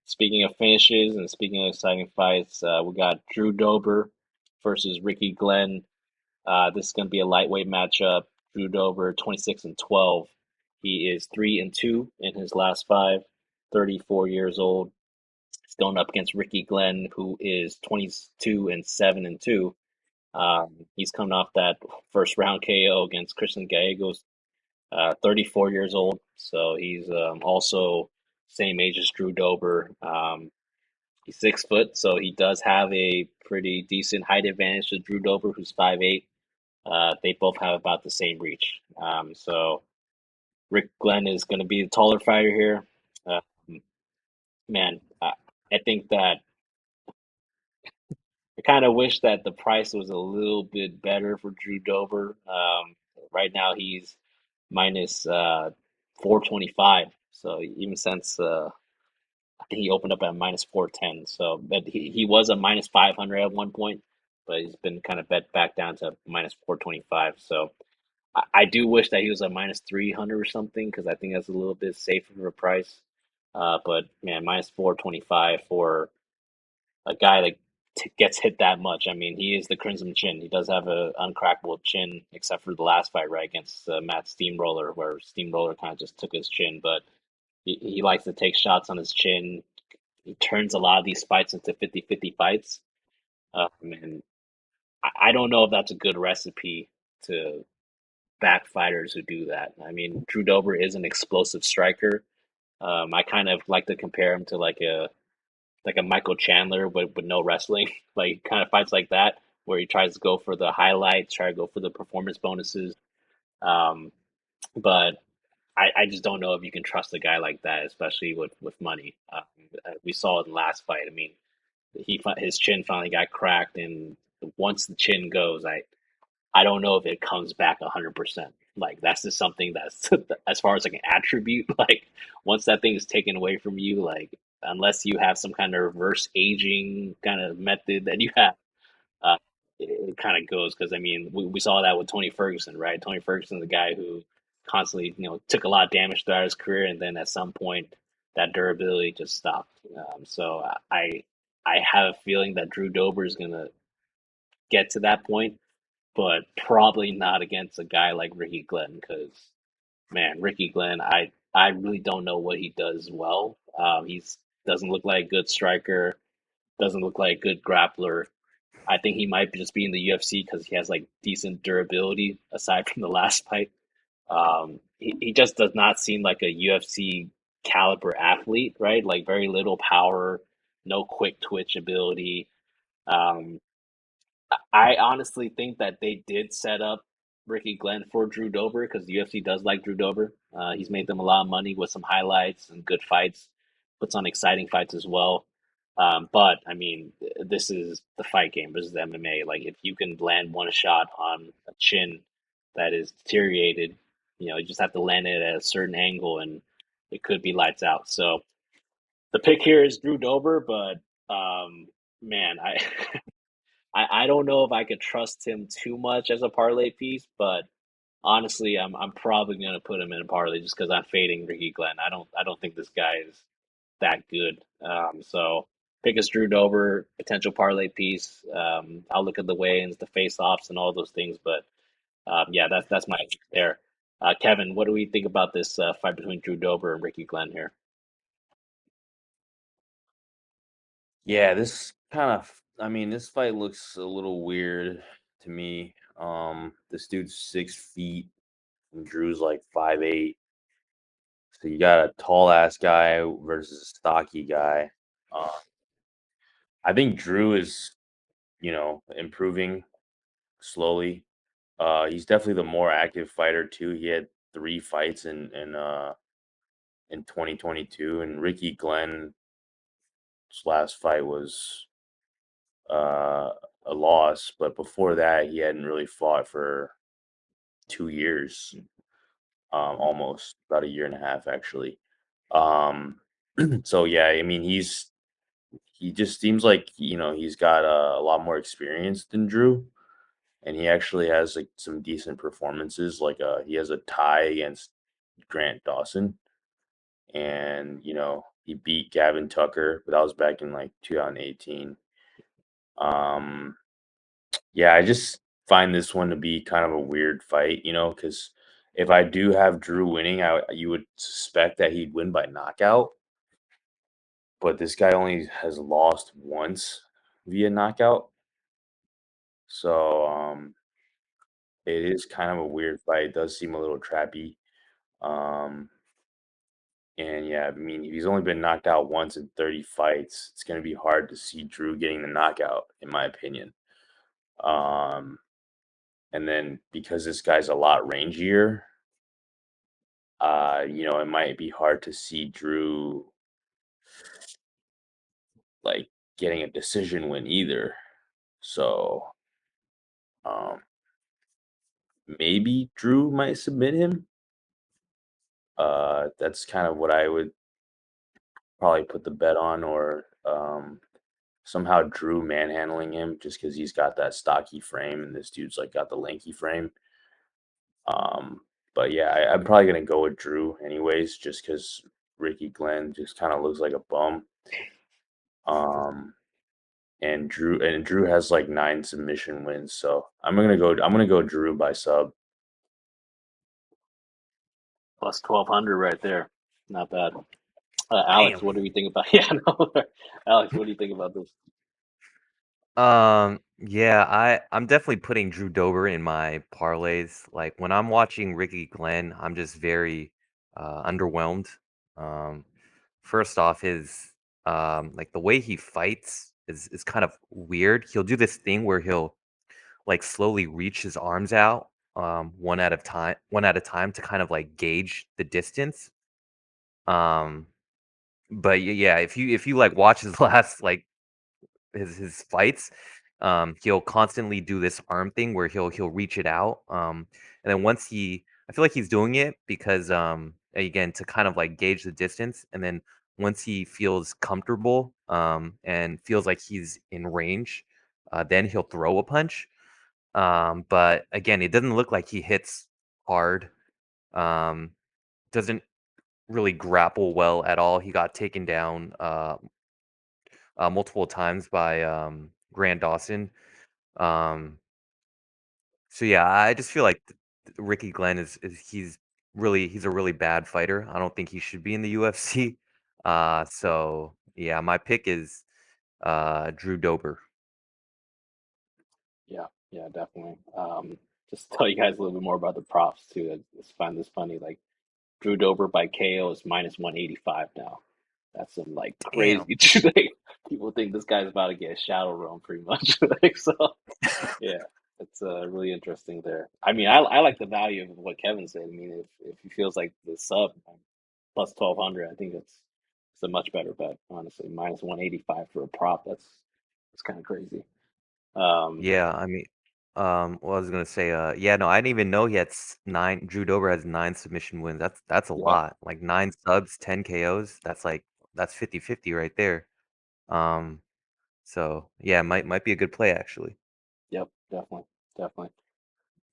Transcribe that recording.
Speaking of finishes and speaking of exciting fights, we got Drew Dober versus Ricky Glenn. This is going to be a lightweight matchup. Drew Dober, 26-12. He is 3-2 in his last five, 34 years old. He's going up against Ricky Glenn, who is 22 and 7-2. He's coming off that first round KO against Christian Gallegos, 34 years old. So he's also same age as Drew Dober. He's 6 foot, so he does have a pretty decent height advantage to Drew Dober, who's 5'8". They both have about the same reach. So Rick Glenn is going to be the taller fighter here. Uh, man, I think that I kind of wish that the price was a little bit better for Drew Dober. Right now he's minus 425. So even since I think he opened up at minus 410. So but he was a minus 500 at one point, but he's been kind of bet back down to minus 425. So I do wish that he was a minus 300 or something because I think that's a little bit safer of a price. But man, minus 425 for a guy that gets hit that much. I mean, he is the Crimson Chin. He does have a uncrackable chin, except for the last fight, right, against Matt Steamroller, where Steamroller kind of just took his chin. But he likes to take shots on his chin. He turns a lot of these fights into 50-50 fights. And I don't know if that's a good recipe to back fighters who do that. I mean, Drew Dober is an explosive striker. I kind of like to compare him to like a Michael Chandler with no wrestling, like kind of fights like that where he tries to go for the highlights, try to go for the performance bonuses. Um, but I just don't know if you can trust a guy like that, especially with money. We saw it in the last fight. I mean, his chin finally got cracked, and once the chin goes, I don't know if it comes back 100%. Like that's just something that's as far as like an attribute. Like once that thing is taken away from you, like unless you have some kind of reverse aging kind of method that you have, uh, it kind of goes. Because I mean, we saw that with Tony Ferguson, right? Tony Ferguson, the guy who constantly took a lot of damage throughout his career, and then at some point that durability just stopped. So I have a feeling that Drew Dober is gonna get to that point, but probably not against a guy like Ricky Glenn because man, Ricky Glenn, I really don't know what he does well. He's doesn't look like a good striker, doesn't look like a good grappler. I think he might just be in the UFC because he has like decent durability aside from the last fight. He just does not seem like a UFC caliber athlete, right? Like very little power, no quick twitch ability. Um, I honestly think that they did set up Ricky Glenn for Drew Dober because the UFC does like Drew Dober. He's made them a lot of money with some highlights and good fights, puts on exciting fights as well. But I mean, this is the fight game. This is MMA. Like if you can land one shot on a chin that is deteriorated, you just have to land it at a certain angle and it could be lights out. So the pick here is Drew Dober, but man, I don't know if I could trust him too much as a parlay piece, but honestly, I'm probably gonna put him in a parlay just because I'm fading Ricky Glenn. I don't think this guy is that good. So pick is Drew Dober, potential parlay piece. I'll look at the weigh-ins, the face-offs, and all those things. But yeah, that's my pick there. Kevin, what do we think about this fight between Drew Dober and Ricky Glenn here? Yeah, this kind of, I mean, this fight looks a little weird to me. This dude's 6 feet and Drew's like 5'8". So you got a tall ass guy versus a stocky guy. Uh, I think Drew is, improving slowly. He's definitely the more active fighter too. He had 3 fights in 2022, and Ricky Glenn's last fight was uh, a loss, but before that, he hadn't really fought for 2 years, almost about a year and a half actually. Um, so yeah, I mean, he just seems like he's got a lot more experience than Drew, and he actually has like some decent performances. Like he has a tie against Grant Dawson, and He beat Gavin Tucker, but that was back in like 2018. Um, yeah, I just find this one to be kind of a weird fight, because if I do have Drew winning, you would suspect that he'd win by knockout, but this guy only has lost once via knockout. So it is kind of a weird fight. It does seem a little trappy. Um, and yeah, I mean, if he's only been knocked out once in 30 fights, it's going to be hard to see Drew getting the knockout, in my opinion. Um, and then because this guy's a lot rangier, it might be hard to see Drew like getting a decision win either. So um, maybe Drew might submit him. That's kind of what I would probably put the bet on, or somehow Drew manhandling him just because he's got that stocky frame and this dude's like got the lanky frame. Um, but yeah, I'm probably gonna go with Drew anyways, just because Ricky Glenn just kind of looks like a bum. Um, and Drew has like 9 submission wins, so I'm gonna go Drew by sub. Plus 1,200 right there. Not bad. Alex, Damn. what do you think about? Yeah, no. Alex, what do you think about this? Yeah, I'm definitely putting Drew Dober in my parlays. Like when I'm watching Ricky Glenn, I'm just very underwhelmed. Um, first off, his like the way he fights is kind of weird. He'll do this thing where he'll like slowly reach his arms out one at a time to kind of like gauge the distance. Um, but yeah, if you like watch his last like his fights, he'll constantly do this arm thing where he'll reach it out, and then I feel like he's doing it because again to kind of like gauge the distance, and then once he feels comfortable and feels like he's in range, then he'll throw a punch. But again, it doesn't look like he hits hard. Um, doesn't really grapple well at all. He got taken down multiple times by Grant Dawson. Um, so yeah, I just feel like Ricky Glenn is he's a really bad fighter. I don't think he should be in the UFC. So yeah, my pick is Drew Dober. Yeah, yeah, definitely. Just tell you guys a little bit more about the props too. I just find this funny. Like Drew Dober by KO is minus 185 now. That's some like Damn. crazy. Like, people think this guy's about to get a shadow realm pretty much. Like, so yeah, it's really interesting there. I mean, I like the value of what Kevin said. I mean, if he feels like the sub plus 1,200, I think it's a much better bet. Honestly, minus 185 for a prop. That's kind of crazy. Um, Yeah, I mean, what I was gonna say, yeah, no, I didn't even know he had nine. Drew Dober has 9 submission wins. That's a yeah, lot. Like 9 subs, 10 KOs. That's 50-50 right there. Um, so yeah, might be a good play actually. yep, definitely, definitely.